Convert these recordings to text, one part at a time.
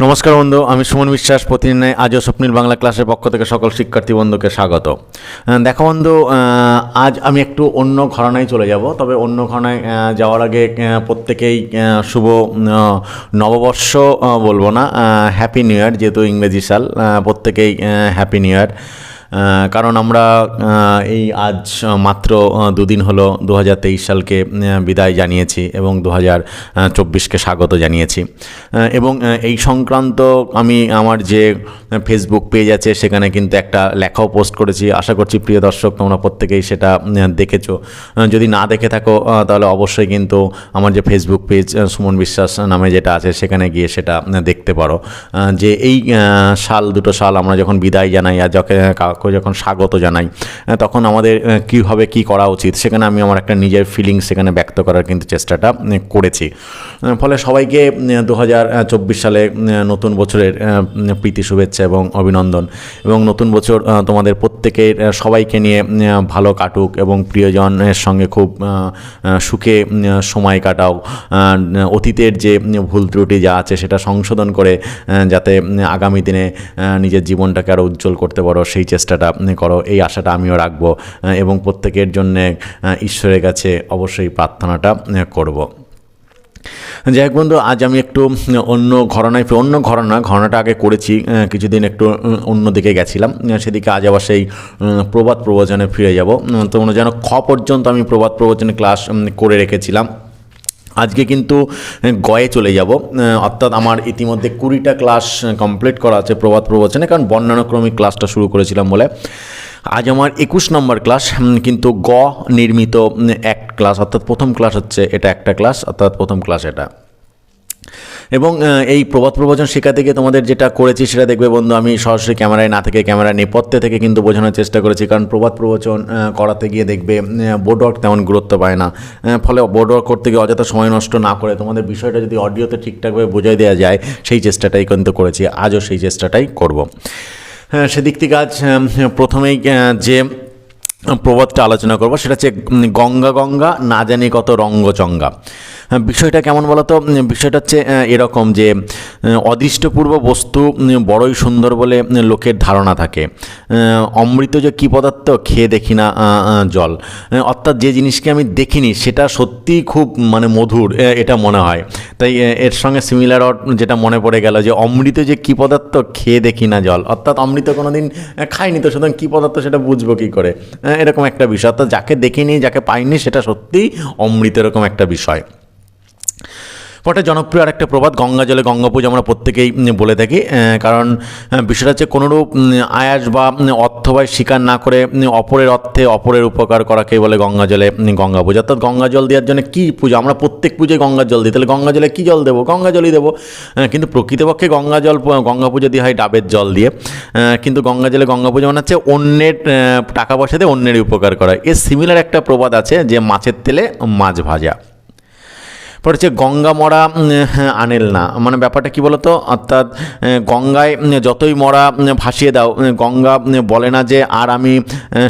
নমস্কার বন্ধু, আমি সুমন বিশ্বাস। প্রতিদিন আজও স্বপ্নিল বাংলা ক্লাসের পক্ষ থেকে সকল শিক্ষার্থী বন্ধুকে স্বাগত। দেখো বন্ধু, আজ আমি একটু অন্য ঘরানায় চলে যাব। তবে অন্য ঘরানায় যাওয়ার আগে প্রত্যেকেই শুভ নববর্ষ বলবো না, হ্যাপি নিউ ইয়ার, যেহেতু ইংরেজি সাল, প্রত্যেকেই হ্যাপি নিউ ইয়ার। কারণ আমরা এই আজ মাত্র দুদিন হলো 2023 সালকে বিদায় জানিয়েছি এবং 2024কে স্বাগত জানিয়েছি। এবং এই সংক্রান্ত আমি আমার যে ফেসবুক পেজ আছে সেখানে কিন্তু একটা লেখাও পোস্ট করেছি। আশা করছি প্রিয় দর্শক তোমরা প্রত্যেকেই সেটা দেখেছো। যদি না দেখে থাকো তাহলে অবশ্যই কিন্তু আমার যে ফেসবুক পেজ সুমন বিশ্বাস নামে যেটা আছে সেখানে গিয়ে সেটা দেখতে পারো। যে এই দুটো সাল আমরা যখন বিদায় জানাই আর যখন স্বাগত জানাই, তখন আমাদের কীভাবে কী করা উচিত সেখানে আমি আমার একটা নিজের ফিলিংস সেখানে ব্যক্ত করার কিন্তু চেষ্টাটা করেছি। ফলে সবাইকে 2024 সালে নতুন বছরের প্রীতি শুভেচ্ছা এবং অভিনন্দন। এবং নতুন বছর তোমাদের প্রত্যেকের সবাইকে নিয়ে ভালো কাটুক এবং প্রিয়জনের সঙ্গে খুব সুখে সময় কাটাও। অতীতের যে ভুল ত্রুটি যা আছে সেটা সংশোধন করে যাতে আগামী দিনে নিজের জীবনটাকে আরও উজ্জ্বল করতে পারো সেই চেষ্টাটা করো, এই আশাটা আমিও রাখবো এবং প্রত্যেকের জন্যে ঈশ্বরের কাছে অবশ্যই প্রার্থনাটা করব। যাই হোক বন্ধু, আজ আমি একটু অন্য ঘরানাটা আগে করেছি কিছুদিন, একটু অন্যদিকে গেছিলাম, সেদিকে আজ আবার সেই প্রবাদ প্রবচনে ফিরে যাব। তোমরা যেন পর্যন্ত আমি প্রবাদ প্রবচনে ক্লাস করে রেখেছিলাম। আজকে কিন্তু গয়ে চলে যাব, অর্থাৎ আমার ইতিমধ্যে 20টা ক্লাস কমপ্লিট করা আছে প্রবাদ প্রবচনে, কারণ বর্ণানুক্রমিক ক্লাসটা শুরু করেছিলাম বলে। আজ আমার 21 নম্বর ক্লাস, কিন্তু নির্মিত এক ক্লাস, অর্থাৎ প্রথম ক্লাস হচ্ছে এটা, একটা ক্লাস অর্থাৎ প্রথম ক্লাস এটা। এবং এই প্রবাদ প্রবচন শেখাতে গিয়ে তোমাদের যেটা করেছি সেটা দেখবে বন্ধু, আমি সরাসরি ক্যামেরায় না থেকে ক্যামেরার নেপথ্যে থেকে কিন্তু বোঝানোর চেষ্টা করেছি। কারণ প্রবাদ প্রবচন করাতে গিয়ে দেখবে বোর্ড ওয়ার্ক তেমন গুরুত্ব পায় না। ফলে বোর্ড ওয়ার্ক করতে গিয়ে অযথা সময় নষ্ট না করে তোমাদের বিষয়টা যদি অডিওতে ঠিকঠাকভাবে বোঝাই দেওয়া যায়, সেই চেষ্টাটাই কিন্তু করেছি। আজও সেই চেষ্টাটাই করব। সেদিক থেকে আজ প্রথমেই যে প্রবাদটা আলোচনা করব সেটা হচ্ছে গঙ্গা গঙ্গা না জানি কত রঙ্গচঙ্গা। বিষয়টা কেমন বলো তো? বিষয়টা হচ্ছে এরকম যে অদৃষ্টপূর্ব বস্তু বড়ই সুন্দর বলে লোকের ধারণা থাকে। অমৃত যে কী পদার্থ খেয়ে দেখি না জল। অর্থাৎ যে জিনিসকে আমি দেখিনি সেটা সত্যিই খুব মধুর এটা মনে হয়। তাই এর সঙ্গে সিমিলার যেটা মনে পড়ে গেল যে অমৃত যে কী পদার্থ খেয়ে দেখি না জল, অর্থাৎ অমৃত কোনো দিন খাইনি, তো সুতরাং কী পদার্থ সেটা বুঝবো কী করে, এরকম একটা বিষয়। অর্থাৎ যাকে দেখিনি যাকে পাইনি সেটা সত্যিই অমৃত, এরকম একটা বিষয়। পরে জনপ্রিয় আরেকটা প্রবাদ, গঙ্গা জলে গঙ্গা পূজা আমরা প্রত্যেকেই বলে থাকি। কারণ বিষয়টা হচ্ছে কোনোরূপ আয়াস বা অর্থব্যয় স্বীকার না করে অপরের অর্থে অপরের উপকার করাকেই বলে গঙ্গা জলে গঙ্গা পূজা। অর্থাৎ গঙ্গা জল দেওয়ার জন্য কী পূজা, আমরা প্রত্যেক পুজোয় গঙ্গার জল দিই, তাহলে গঙ্গা জলে কী জল দেবো? গঙ্গা জলই দেবো। কিন্তু প্রকৃতপক্ষে গঙ্গা পুজো দিয়ে হয় ডাবের জল দিয়ে, কিন্তু গঙ্গা জলে গঙ্গা পূজা মানে হচ্ছে অন্যের টাকা পয়সা দিয়ে অন্যের উপকার করা। এর সিমিলার একটা প্রবাদ আছে যে মাছের তেলে মাছ ভাজা। পরে হচ্ছে গঙ্গা মরা আনেল না, ব্যাপারটা কী বলো তো? অর্থাৎ গঙ্গায় যতই মরা ভাসিয়ে দাও, গঙ্গা বলে না যে আর আমি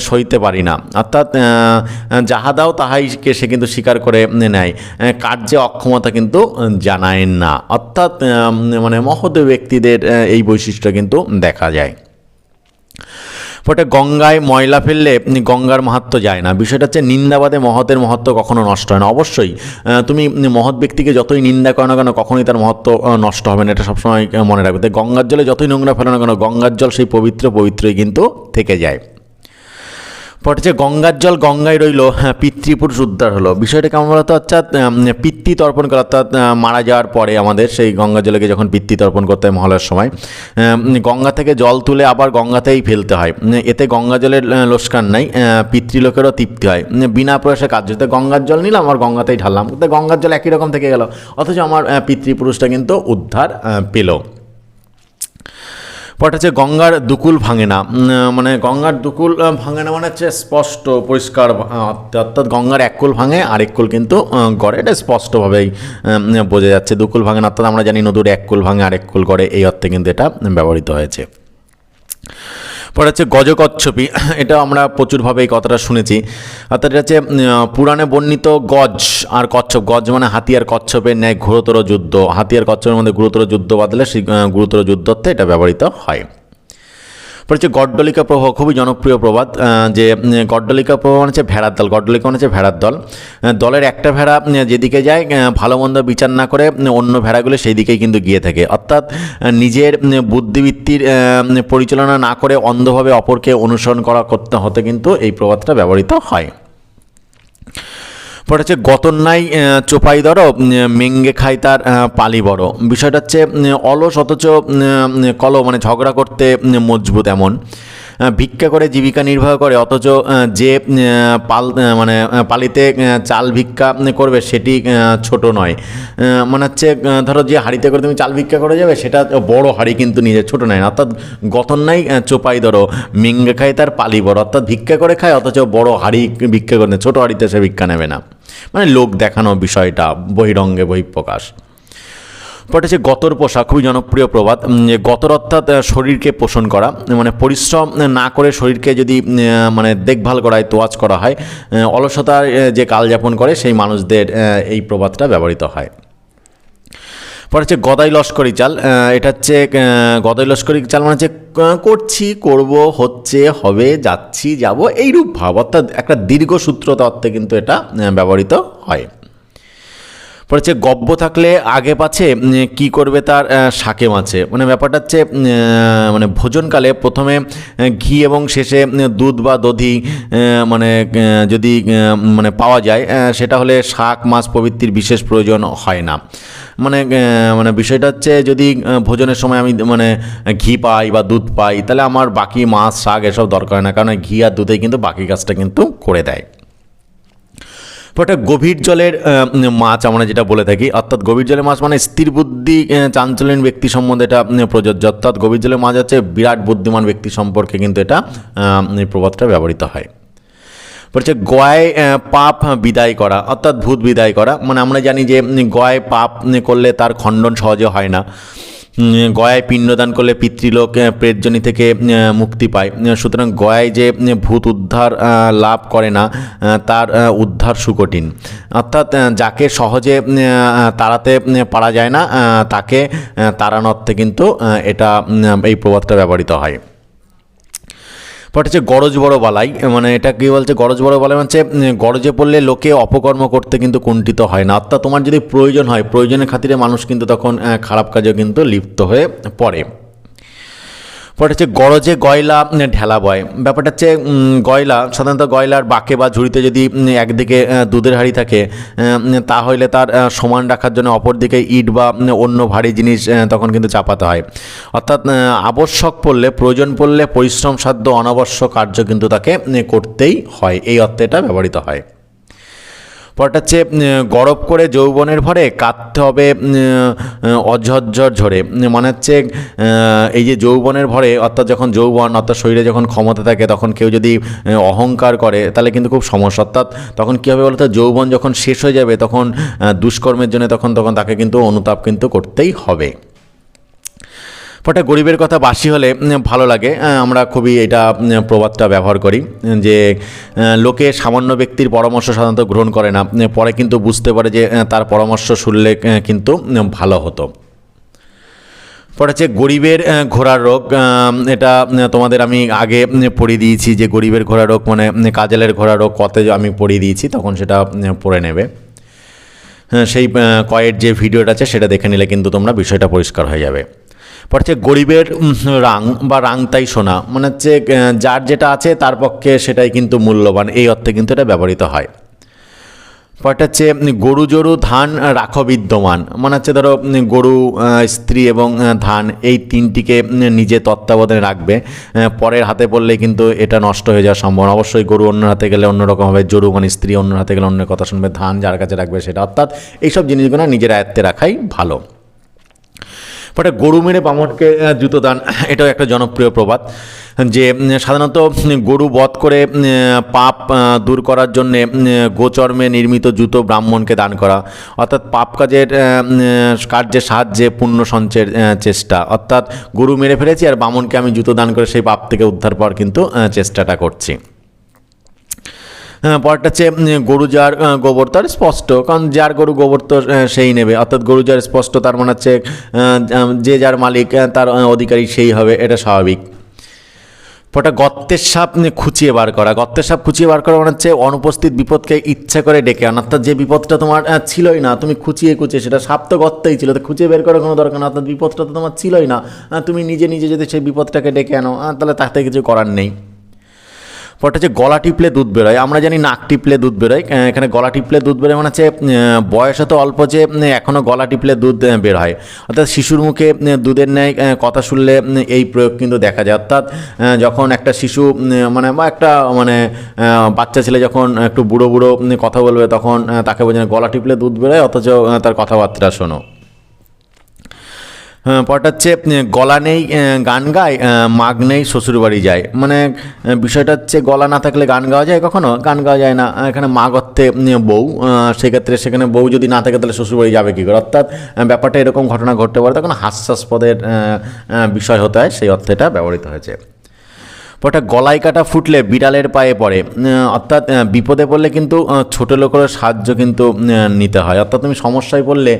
সইতে পারি না। অর্থাৎ যাহা দাও তাহাই সে কিন্তু স্বীকার করে নেয়, কার্যে অক্ষমতা কিন্তু জানায় না। অর্থাৎ মহৎ ব্যক্তিদের এই বৈশিষ্ট্য কিন্তু দেখা যায়। ফলে গঙ্গায় ময়লা ফেললে গঙ্গার মাহাত্ম্য যায় না। বিষয়টা হচ্ছে নিন্দাবাদে মহতের মহত্ব কখনো নষ্ট হয় না। অবশ্যই তুমি মহৎ ব্যক্তিকে যতই নিন্দা করো না কেন কখনোই তার মহত্ব নষ্ট হবে না, এটা সবসময় মনে রাখবে। তাই গঙ্গার জলে যতই নোংরা ফেলো না কেন গঙ্গার জল সেই পবিত্রই কিন্তু থেকে যায়। পরে হচ্ছে গঙ্গার জল গঙ্গায় রইল, পিতৃপুরুষ উদ্ধার হলো। বিষয়টা কেমন বলতো? অর্থাৎ পিতৃ তর্পণ করা, অর্থাৎ মারা যাওয়ার পরে আমাদের সেই গঙ্গা জলকে যখন পিতৃ তর্পণ করতে হয় মহালয়ার সময়, গঙ্গা থেকে জল তুলে আবার গঙ্গাতেই ফেলতে হয়। এতে গঙ্গা জলের লোকসান নাই, পিতৃলোকেরও তৃপ্তি হয়। বিনা প্রয়াসে কার্য, গঙ্গার জল নিলাম আর গঙ্গাতেই ঢাললাম, গঙ্গার জল একই রকম থেকে গেল, অথচ আমার পিতৃপুরুষটা কিন্তু উদ্ধার পেল। পরটা হচ্ছে গঙ্গার দুকুল ভাঙে না, গঙ্গার দুকুল ভাঙে না হচ্ছে স্পষ্ট পরিষ্কার, অর্থাৎ গঙ্গার এক কুল ভাঙে আরেক কুল কিন্তু গড়ে, এটা স্পষ্টভাবেই বোঝা যাচ্ছে। দুকুল ভাঙে না অর্থাৎ আমরা জানি নদীর এক কুল ভাঙে আরেক কুল গড়ে, এই অর্থে কিন্তু এটা ব্যবহৃত হয়েছে। পরে হচ্ছে গজকচ্ছপী, এটা আমরা প্রচুরভাবে এই কথাটা শুনেছি। অর্থাৎ এটা হচ্ছে পুরাণে বর্ণিত গজ আর কচ্ছপ। গজ মানে হাতি আর কচ্ছপের ন্যায় ঘোরতর যুদ্ধ, হাতি আর কচ্ছপের মধ্যে গুরুতর যুদ্ধ বাঁধলে সেই গুরুতর যুদ্ধতে এটা ব্যবহৃত হয়। পরে হচ্ছে গড্ডলিকা প্রবাহ, খুবই জনপ্রিয় প্রবাদ, যে গড্ডলিকা প্রবাহ মানে হচ্ছে ভেড়ার দল। গড্ডলিকা মানে হচ্ছে ভেড়ার দল। দলের একটা ভেড়া যেদিকে যায় ভালো মন্দ বিচার না করে অন্য ভেড়াগুলো সেই দিকেই কিন্তু গিয়ে থাকে। অর্থাৎ নিজের বুদ্ধিবৃত্তির পরিচালনা না করে অন্ধভাবে অপরকে অনুসরণ করতে হতে কিন্তু এই প্রবাদটা ব্যবহৃত হয়। পরে হচ্ছে গতন্যায় চোপাই দর, মেঙ্গে খায় তার পালি বড়। বিষয়টা হচ্ছে অলস অথচ মানে ঝগড়া করতে মজবুত এমন। ভিক্ষা করে জীবিকা নির্বাহ করে অথচ যে মানে পালিতে চাল ভিক্ষা করবে সেটি ছোট নয়। মানে হচ্ছে ধরো যে হাঁড়িতে করে তুমি চাল ভিক্ষা করে যাবে সেটা বড় হাঁড়ি কিন্তু নিজের, ছোট নয়। অর্থাৎ গতন্যায় চোপাই ধরো, মেঙ্গে খায় তার পালি বড়। অর্থাৎ ভিক্ষা করে খায় অথচ বড় হাঁড়ি ভিক্ষা করে, ছোট হাঁড়িতে সে ভিক্ষা নেবে না। মানে লোক দেখানো বিষয়টা, বহিরঙ্গে বহিঃপ্রকাশ। পরে হচ্ছে গতর পোষা, খুবই জনপ্রিয় প্রবাদ। গতর অর্থাৎ শরীরকে পোষণ করা, মানে পরিশ্রম না করে শরীরকে যদি মানে দেখভাল করা হয়, তোয়াজ করা হয়, অলসতার যে কালযাপন করে সেই মানুষদের এই প্রবাদটা ব্যবহৃত হয়। পরে হচ্ছে গদাই লস্করি চাল, এটা হচ্ছে গদাই লস্করি চাল মানে হচ্ছে করছি, করব, হচ্ছে, হবে, যাচ্ছি, যাব, এইরূপ ভাব। অর্থাৎ একটা দীর্ঘসূত্রতা অর্থে কিন্তু এটা ব্যবহৃত হয়। পরে হচ্ছে গব্য থাকলে আগে পাছে কি করবে তার শাকে মাছে। মানে ব্যাপারটা হচ্ছে মানে ভোজনকালে প্রথমে ঘি এবং শেষে দুধ বা দধি মানে যদি মানে পাওয়া যায়, সেটা হলে শাক মাছ প্রভৃতির বিশেষ প্রয়োজন হয় না। মানে বিষয়টা হচ্ছে যদি ভোজনের সময় আমি মানে ঘি পাই বা দুধ পাই, তাহলে আমার বাকি মাছ শাক এসব দরকার হয় না, কারণ ঘি আর দুধেই কিন্তু বাকি কাজটা কিন্তু করে দেয়। ওটা গভীর জলের মাছ আমরা যেটা বলে থাকি, অর্থাৎ গভীর জলের মাছ মানে স্থির বুদ্ধি চাঞ্চল্যহীন ব্যক্তি সম্বন্ধে এটা প্রযোজ্য। অর্থাৎ গভীর জলের মাছ হচ্ছে বিরাট বুদ্ধিমান ব্যক্তি সম্পর্কে কিন্তু এটা প্রবাদটা ব্যবহৃত হয়। বলছে গয়ায় পাপ বিদায় করা, অর্থাৎ ভূত বিদায় করা। মানে আমরা জানি যে গয়ায় পাপ করলে তার খণ্ডন সহজে হয় না। গয়ায় পিণ্ডদান করলে পিতৃলোক প্রেতজনি থেকে মুক্তি পায়। সুতরাং গয়ায় যে ভূত উদ্ধার লাভ করে না তার উদ্ধার সুকঠিন। অর্থাৎ যাকে সহজে তাড়াতে পারা যায় না তাকে তাড়ানোর অর্থে কিন্তু এটা এই প্রবাদটা ব্যবহৃত হয়। পরে হচ্ছে গরজ বড় বালাই, মানে এটা কী বলছে, গরজ বড় বালাই মানে গরজে পড়লে লোকে অপকর্ম করতে কিন্তু কুণ্ঠিত হয় না। অর্থাৎ তোমার যদি প্রয়োজন হয়, প্রয়োজনের খাতিরে মানুষ কিন্তু তখন খারাপ কাজেও কিন্তু লিপ্ত হয়ে পড়ে। পরে হচ্ছে গরজে গয়লা ঢেলা বয়। ব্যাপারটা হচ্ছে গয়লা, সাধারণত গয়লার বাঁকে বা ঝুড়িতে যদি একদিকে দুধের হাঁড়ি থাকে তাহলে তার সমান রাখার জন্য অপরদিকে ইট বা অন্য ভারী জিনিস তখন কিন্তু চাপাতে হয়। অর্থাৎ আবশ্যক পড়লে, প্রয়োজন পড়লে পরিশ্রম সাধ্য অনাবশ্যক কার্য কিন্তু তাকে করতেই হয়, এই অর্থে এটা ব্যবহৃত হয়। পরটা হচ্ছে গরব করে যৌবনের ভরে কাঁদতে হবে অঝরঝর ঝরে। মানে হচ্ছে এই যে যৌবনের ভরে, অর্থাৎ যখন যৌবন অর্থাৎ শরীরে যখন ক্ষমতা থাকে তখন কেউ যদি অহংকার করে তাহলে কিন্তু খুব সমস্যা। অর্থাৎ তখন কী হবে বলতো, যৌবন যখন শেষ হয়ে যাবে তখন দুষ্কর্মের জন্য তখন তাকে কিন্তু অনুতাপ কিন্তু করতেই হবে। ফলে গরিবের কথা বাসি হলে ভালো লাগে, আমরা খুবই এটা প্রবাদটা ব্যবহার করি যে লোকে সামান্য ব্যক্তির পরামর্শ সাধারণত গ্রহণ করে না, পরে কিন্তু বুঝতে পারে যে তার পরামর্শ শুনলে কিন্তু ভালো হতো। পরে হচ্ছে গরিবের ঘোড়ার রোগ, এটা তোমাদের আমি আগে পড়িয়ে দিয়েছি যে গরিবের ঘোড়া রোগ মানে কাজেলের ঘোড়া রোগ কতে আমি পড়িয়ে দিয়েছি, তখন সেটা পড়ে নেবে। সেই কয়ের যে ভিডিওটা আছে সেটা দেখে নিলে কিন্তু তোমরা বিষয়টা পরিষ্কার হয়ে যাবে। পর হচ্ছে গরিবের রাং বা রাংতাই সোনা, মানে হচ্ছে যার যেটা আছে তার পক্ষে সেটাই কিন্তু মূল্যবান, এই অর্থে কিন্তু এটা ব্যবহৃত হয়। পরটা হচ্ছে গরু জরু ধান রাখো বিদ্যমান, মানে হচ্ছে ধরো গরু, স্ত্রী এবং ধান এই তিনটিকে নিজে তত্ত্বাবধানে রাখবে, পরের হাতে পড়লে কিন্তু এটা নষ্ট হয়ে যাওয়ার সম্ভাবনা। অবশ্যই গরু অন্য হাতে গেলে অন্যরকম হবে, জরু মানে স্ত্রী অন্য হাতে গেলে অন্য কথা শুনবে, ধান যার কাছে রাখবে সেটা, অর্থাৎ এইসব জিনিসগুলো নিজের আয়ত্তে রাখাই ভালো। পরে গরু মেরে বামনকে জুতো দান, এটাও একটা জনপ্রিয় প্রবাদ, যে সাধারণত গরু বধ করে পাপ দূর করার জন্যে গোচর্মে নির্মিত জুতো ব্রাহ্মণকে দান করা, অর্থাৎ পাপ কার্যের সাহায্যে পুণ্য সঞ্চয়ের চেষ্টা, অর্থাৎ গরু মেরে ফেলেছি আর বামনকে আমি জুতো দান করে সেই পাপ থেকে উদ্ধার পাওয়ার কিন্তু চেষ্টাটা করছি। পরেরটা হচ্ছে গরু যার গোবর তার স্পষ্ট, কারণ যার গরু গোবর তো সেই নেবে, অর্থাৎ গরু যার স্পষ্ট তার মানে হচ্ছে যে যার মালিক তার অধিকারী সেই হবে, এটা স্বাভাবিক। পরটা গর্তের সাপ খুঁচিয়ে বার করা, গর্তের সাপ খুঁচিয়ে বার করা মানে হচ্ছে অনুপস্থিত বিপদকে ইচ্ছা করে ডেকে আনা, অর্থাৎ যে বিপদটা তোমার ছিলই না, তুমি খুঁচিয়ে সেটা সাপ তো গর্তেই ছিল, তো খুঁচিয়ে বের করার কোনো দরকার না, অর্থাৎ বিপদটা তো তোমার ছিলই না, তুমি নিজে নিজে যদি সেই বিপদটাকে ডেকে আনো তাহলে তাতে কিছু করার নেই। পরটা হচ্ছে গলা টিপলে দুধ বেরোয়, আমরা জানি নাক টিপলে দুধ বেরোয়, এখানে গলা টিপলে দুধ বেরোয় মানে হচ্ছে বয়স তো অল্প যে এখনও গলা টিপলে দুধ বের হয়, অর্থাৎ শিশুর মুখে দুধের ন্যায় কথা শুনলে এই প্রয়োগ কিন্তু দেখা যায়, অর্থাৎ যখন একটা শিশু বা একটা বাচ্চা ছেলে যখন একটু বুড়ো বুড়ো কথা বলবে তখন তাকে বোঝানো গলা টিপলে দুধ বেরোয়, অথচ তার কথাবার্তা শোনো। পরটা হচ্ছে গলা নেই গান গায়, মাগ নেই শ্বশুরবাড়ি যায়, মানে বিষয়টা হচ্ছে গলা না থাকলে গান গাওয়া যায়, কখনো গান গাওয়া যায় না, এখানে মাগ অর্থে বউ, সেক্ষেত্রে সেখানে বউ যদি না থাকে তাহলে শ্বশুরবাড়ি যাবে কী করে, অর্থাৎ ব্যাপারটা এরকম ঘটনা ঘটতে পারে, তখন হাস্যাস্পদের বিষয় হতে হয়, সেই অর্থে এটা ব্যবহৃত হয়েছে। পরটা গলায় কাটা ফুটলে বিড়ালের পায়ে পড়ে, অর্থাৎ বিপদে পড়লে কিন্তু ছোটো লোকের সাহায্য কিন্তু নিতে হয়, অর্থাৎ তুমি সমস্যায় পড়লে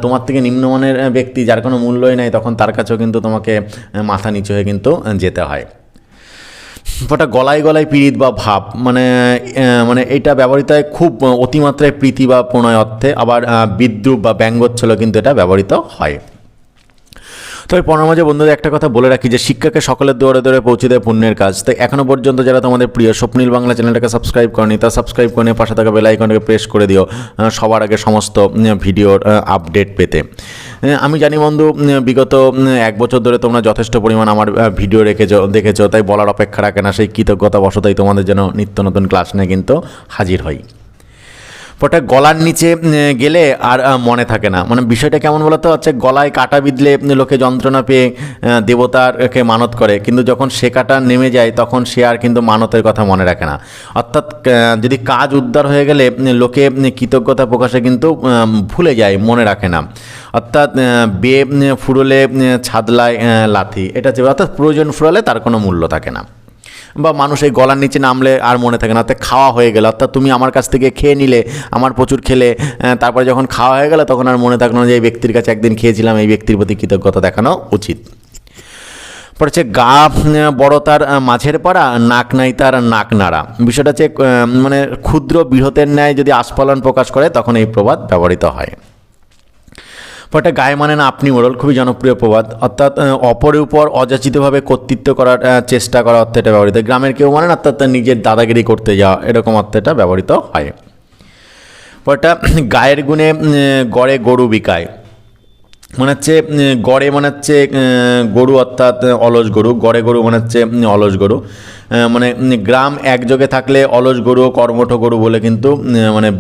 তোমার থেকে নিম্নমানের ব্যক্তি যার কোনো মূল্যই নেই তখন তার কাছেও কিন্তু তোমাকে মাথা নিচু হয়ে কিন্তু যেতে হয়। ওটা গলায় গলায় পীড়িত বা ভাব, এইটা ব্যবহৃত হয় খুব অতিমাত্রায় প্রীতি বা প্রণয় অর্থে, আবার বিদ্রুপ বা ব্যঙ্গোচ্ছলও কিন্তু এটা ব্যবহৃত হয়। তবে পড়ার মাঝে বন্ধুদের একটা কথা বলে রাখি, যে শিক্ষাকে সকলের দৌড়ে দৌড়ে পৌঁছে দেয় পুণ্যের কাজ, তাই এখনও পর্যন্ত যারা তোমাদের প্রিয় স্বপ্নিল বাংলা চ্যানেলটাকে সাবস্ক্রাইব করনি তা সাবস্ক্রাইব করে পাশে থাকা বেল আইকনটাকে প্রেস করে দিও সবার আগে সমস্ত ভিডিওর আপডেট পেতে। আমি জানি বন্ধু, বিগত 1 বছর ধরে তোমরা যথেষ্ট পরিমাণ আমার ভিডিও দেখেছো, তাই বলার অপেক্ষা রাখে না, সেই কৃতজ্ঞতা বশতই তোমাদের যেন নিত্য নতুন ক্লাস নিয়ে কিন্তু হাজির হই। ওটা গলার নিচে গেলে আর মনে থাকে না, বিষয়টা কেমন বলতো, হচ্ছে গলায় কাটা বিঁধলে লোকে যন্ত্রণা পেয়ে দেবতারকে মানত করে, কিন্তু যখন সে কাটা নেমে যায় তখন সে আর কিন্তু মানতের কথা মনে রাখে না, অর্থাৎ যদি কাজ উদ্ধার হয়ে গেলে লোকে কৃতজ্ঞতা প্রকাশে কিন্তু ভুলে যায়, মনে রাখে না, অর্থাৎ বে ফুরলে ছাদলায় লাথি, এটা হচ্ছে অর্থাৎ প্রয়োজন ফুরালে তার কোনো মূল্য থাকে না, বা মানুষ এই গলার নিচে নামলে আর মনে থাকে না, অর্থাৎ খাওয়া হয়ে গেল, অর্থাৎ তুমি আমার কাছ থেকে খেয়ে নিলে, আমার প্রচুর খেলে, তারপরে যখন খাওয়া হয়ে গেল তখন আর মনে থাকলো না যে এই ব্যক্তির কাছে একদিন খেয়েছিলাম, এই ব্যক্তির প্রতি কৃতজ্ঞতা দেখানো উচিত। পরে হচ্ছে গা বড় তার মাঝের পাড়া, নাক নাই তার নাক নাড়া, বিষয়টা হচ্ছে ক্ষুদ্র বৃহতের ন্যায় যদি আস্ফালন প্রকাশ করে তখন এই প্রবাদ ব্যবহৃত হয়। পরটা গায়ে মানে না আপনি মোড়ল, খুবই জনপ্রিয় প্রবাদ, অর্থাৎ অপরের উপর অযাচিতভাবে কর্তৃত্ব করার চেষ্টা করা অর্থে এটা ব্যবহৃত, গ্রামের কেউ মানে না, অর্থাৎ নিজের দাদাগিরি করতে যাওয়া, এরকম অর্থে এটা ব্যবহৃত হয়। পরটা গায়ের গুণে গড়ে গরু বিকায়, গড়ে গরু, অর্থাৎ অলস গরু, গড়ে গরু অলস গরু, গ্রাম একযোগে থাকলে অলস গরু ও কর্মঠ গরু বলে কিন্তু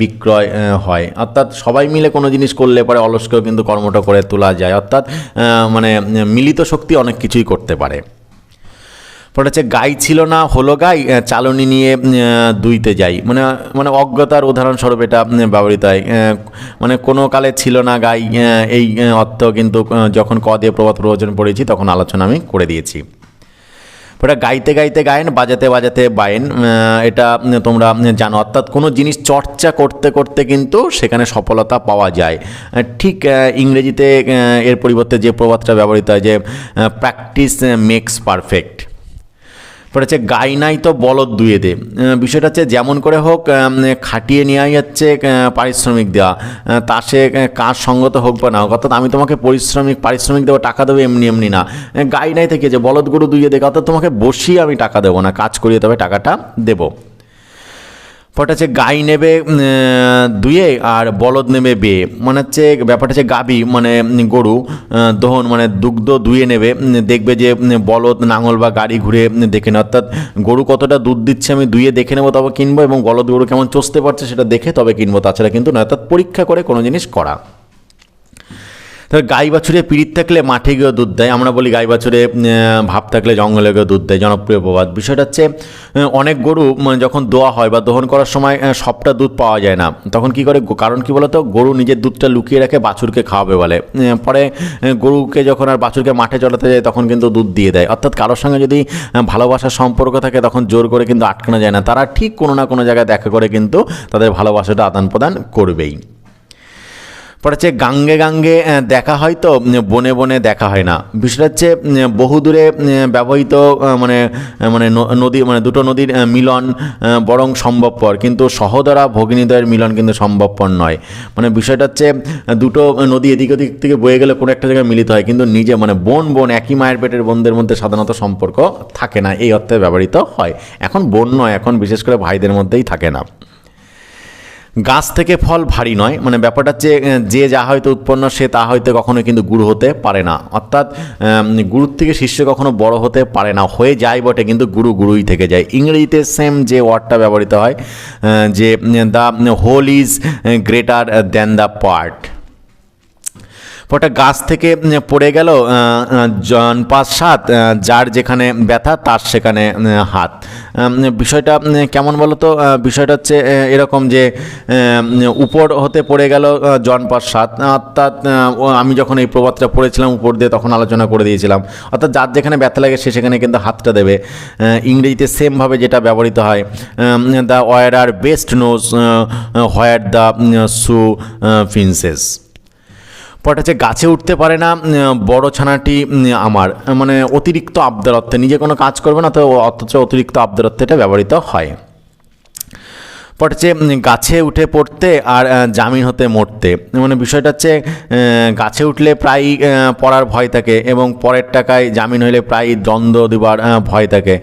বিক্রয় হয়, অর্থাৎ সবাই মিলে কোনো জিনিস করলে পরে অলসকেও কিন্তু কর্মঠ করে তোলা যায়, অর্থাৎ মিলিত শক্তি অনেক কিছুই করতে পারে। পরে হচ্ছে গাই ছিল না হলো গাই, চালনি নিয়ে দুইতে যাই, অজ্ঞতার উদাহরণস্বরূপ এটা ব্যবহৃত হয়, কোনো কালে ছিল না গাই, এই অর্থ কিন্তু যখন ক দিয়ে প্রবাদ প্রবচন পড়েছি তখন আলোচনা আমি করে দিয়েছি। ওটা গাইতে গাইতে গায়েন, বাজাতে বাজাতে বায়েন, এটা তোমরা জানো, অর্থাৎ কোনো জিনিস চর্চা করতে করতে কিন্তু সেখানে সফলতা পাওয়া যায়, ঠিক ইংরেজিতে এর পরিবর্তে যে প্রবাদটা ব্যবহৃত হয় যে প্র্যাকটিস মেক্স পারফেক্ট। পরে হচ্ছে গাই নাই তো বলদ দুয়ে দে, বিষয়টা হচ্ছে যেমন করে হোক খাটিয়ে নেওয়াই হচ্ছে পারিশ্রমিক দেওয়া, তা সে কাজ সঙ্গত হোক বা না হোক, অর্থাৎ আমি তোমাকে পারিশ্রমিক দেবো, টাকা দেবো এমনি এমনি না, গাই নাই থেকে যে বলদ গরু দুইয়ে দেখ, অর্থাৎ তোমাকে বসিয়ে আমি টাকা দেবো না, কাজ করিয়ে তবে টাকাটা দেবো। পরটা হচ্ছে গাই নেবে দুয়ে আর বলদ নেবে বে, ব্যাপারটা হচ্ছে গাবি গরু দহন দুগ্ধ দুয়ে নেবে, দেখবে যে বলদ নাঙল বা গাড়ি ঘুরে দেখে নেয়, অর্থাৎ গরু কতটা দুধ দিচ্ছে আমি দুয়ে দেখে নেবো তবে কিনবো, এবং বলদ গরু কেমন চষতে পারছে সেটা দেখে তবে কিনবো, তাছাড়া কিন্তু নয়, অর্থাৎ পরীক্ষা করে কোনো জিনিস করা। তো গাই বাছুরে পিড়িত থাকলে মাঠে গিয়েও দুধ দেয়, আমরা বলি গাই বাছুরে ভাব থাকলে জঙ্গলে গিয়েও দুধ দেয়, জনপ্রিয় প্রবাদ। বিষয়টা হচ্ছে অনেক গরু যখন দোয়া হয় বা দহন করার সময় সবটা দুধ পাওয়া যায় না, তখন কি করে, কারণ কি বলতো, গরু নিজের দুধটা লুকিয়ে রাখে বাছুরকে খাওয়াবে বলে। পরে গরুকে যখন আর বাছুরকে মাঠে চড়াতে যায় তখন কিন্তু দুধ দিয়ে দেয়। অর্থাৎ কারোর সঙ্গে যদি ভালোবাসার সম্পর্ক থাকে তখন জোর করে কিন্তু আটকানো যায় না, তারা ঠিক কোনো না কোনো জায়গায় দেখা করে কিন্তু তাদের ভালোবাসাটা আদান প্রদান করবেই। পরে হচ্ছে গাঙ্গে গাঙ্গে দেখা হয় তো বনে বনে দেখা হয় না। বিষয়টা হচ্ছে বহুদূরে ব্যবহৃত মানে মানে নদী, মানে দুটো নদীর মিলন বরং সম্ভবপর, কিন্তু সহোদরা ভগিনীদ্বয়ের মিলন কিন্তু সম্ভবপর নয়। মানে বিষয়টা হচ্ছে দুটো নদী এদিক ওদিক থেকে বয়ে গেলে কোনো একটা জায়গায় মিলিত হয়, কিন্তু নিজে মানে বোন একই মায়ের পেটের বোনদের মধ্যে সাধারণত সম্পর্ক থাকে না, এই অর্থে ব্যবহৃত হয়। এখন বোন নয়, এখন বিশেষ করে ভাইদের মধ্যেই থাকে না। গাছ থেকে ফল ভারী নয়, মানে ব্যাপারটা হচ্ছে যে যা হয়তো উৎপন্ন সে তা হয়তো কখনো কিন্তু গুরু হতে পারে না। অর্থাৎ গুরুর থেকে শিষ্য কখনো বড় হতে পারে না, হয়ে যায় বটে কিন্তু গুরুই থেকে যায়। ইংরেজিতে সেম যে ওয়ার্ডটা ব্যবহৃত হয় যে the whole is greater than the part. ওটা গাছ থেকে পড়ে গেল জন ৫-৭, যার যেখানে ব্যথা তার সেখানে হাত। বিষয়টা কেমন বলো তো, বিষয়টা হচ্ছে এরকম যে উপর হতে পড়ে গেল জন ৫-৭, অর্থাৎ আমি যখন এই প্রবাদটা পড়েছিলাম উপর দিয়ে তখন আলোচনা করে দিয়েছিলাম, অর্থাৎ যার যেখানে ব্যথা লাগে সে সেখানে কিন্তু হাতটা দেবে। ইংরেজিতে সেমভাবে যেটা ব্যবহৃত হয়, the wearer best knows where the shoe pinches. পরটা হচ্ছে গাছে উঠতে পারে না বড় ছানাটি আমার, মানে অতিরিক্ত আবদার অর্থে, নিজে কোনো কাজ করবে না তো অথচ অতিরিক্ত আবদার অর্থে এটা ব্যবহৃত হয়। পরটা হচ্ছে গাছে উঠে পড়তে আর জামিন হতে মরতে, মানে বিষয়টা হচ্ছে গাছে উঠলে প্রায় পড়ার ভয় থাকে এবং পরের টাকায় জামিন হলে প্রায় দ্বন্দ্ব দেবার ভয় থাকে,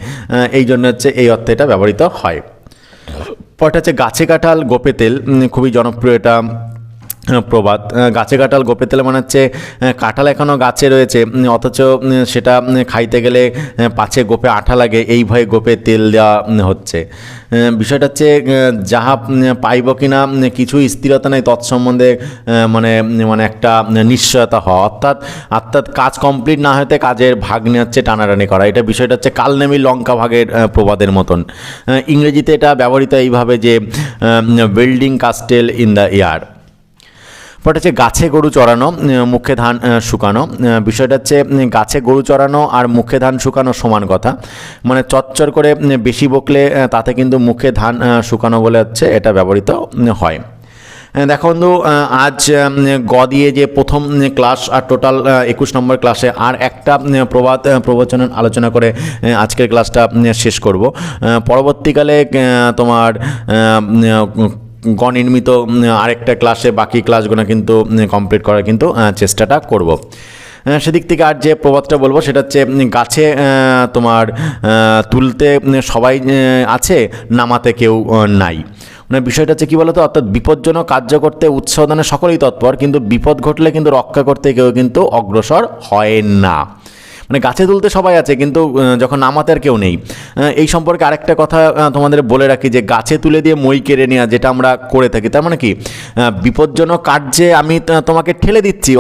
এই জন্য হচ্ছে এই অর্থে এটা ব্যবহৃত হয়। পরটা হচ্ছে গাছে কাঁঠাল গোপে তেল, খুবই জনপ্রিয় এটা প্রবাদ। গাছে কাঁঠাল গোপে তেল মানে হচ্ছে কাঁঠাল এখনও গাছে রয়েছে অথচ সেটা খাইতে গেলে পাছে গোপে আঠা লাগে, এই ভয়ে গোপে তেল দেওয়া হচ্ছে। বিষয়টা হচ্ছে যাহা পাইব কিনা কিছু স্থিরতা নেই তৎসম্বন্ধে মানে মানে একটা নিশ্চয়তা হওয়া, অর্থাৎ কাজ কমপ্লিট না হতে কাজের ভাগ নিয়ে হচ্ছে টানাটানি করা। এটা বিষয়টা হচ্ছে কাল নেমি লঙ্কা ভাগের প্রবাদের মতন। ইংরেজিতে এটা ব্যবহৃত এইভাবে যে building castle in the air. পরে হচ্ছে গাছে গরু চড়ানো মুখে ধান শুকানো। বিষয়টা হচ্ছে গাছে গরু চড়ানো আর মুখে ধান শুকানো সমান কথা, মানে চচ্চর করে বেশি বকলে তাতে কিন্তু মুখে ধান শুকানো বলে হচ্ছে এটা ব্যবহৃত হয়। দেখো বন্ধু, আজ গ দিয়ে যে প্রথম ক্লাস আর টোটাল 21 নম্বর ক্লাসে আর একটা প্রবাদ প্রবচন আলোচনা করে আজকের ক্লাসটা শেষ করব। পরবর্তীকালে তোমার গনির্মিত আরেকটা ক্লাসে বাকি ক্লাসগুলো কিন্তু কমপ্লিট করার কিন্তু চেষ্টাটা করব। সেদিক থেকে আর যে প্রবাদটা বলবো সেটা হচ্ছে গাছে তোমার তুলতে সবাই আছে, নামাতে কেউ নাই। মানে বিষয়টা হচ্ছে কী বলতো, অর্থাৎ বিপজ্জনক কার্য করতে উৎসাহদানে সকলেই তৎপর, কিন্তু বিপদ ঘটলে কিন্তু রক্ষা করতে কেউ কিন্তু অগ্রসর হয় না। মানে গাছে তুলতে সবাই আছে কিন্তু যখন নামাতে আর কেউ নেই। এই সম্পর্কে আরেকটা কথা তোমাদের বলে রাখি যে গাছে তুলে দিয়ে মই কেড়ে নেওয়া যেটা আমরা করে থাকি, তার মানে কি বিপজ্জনক কার্যে আমি তোমাকে ঠেলে দিচ্ছি।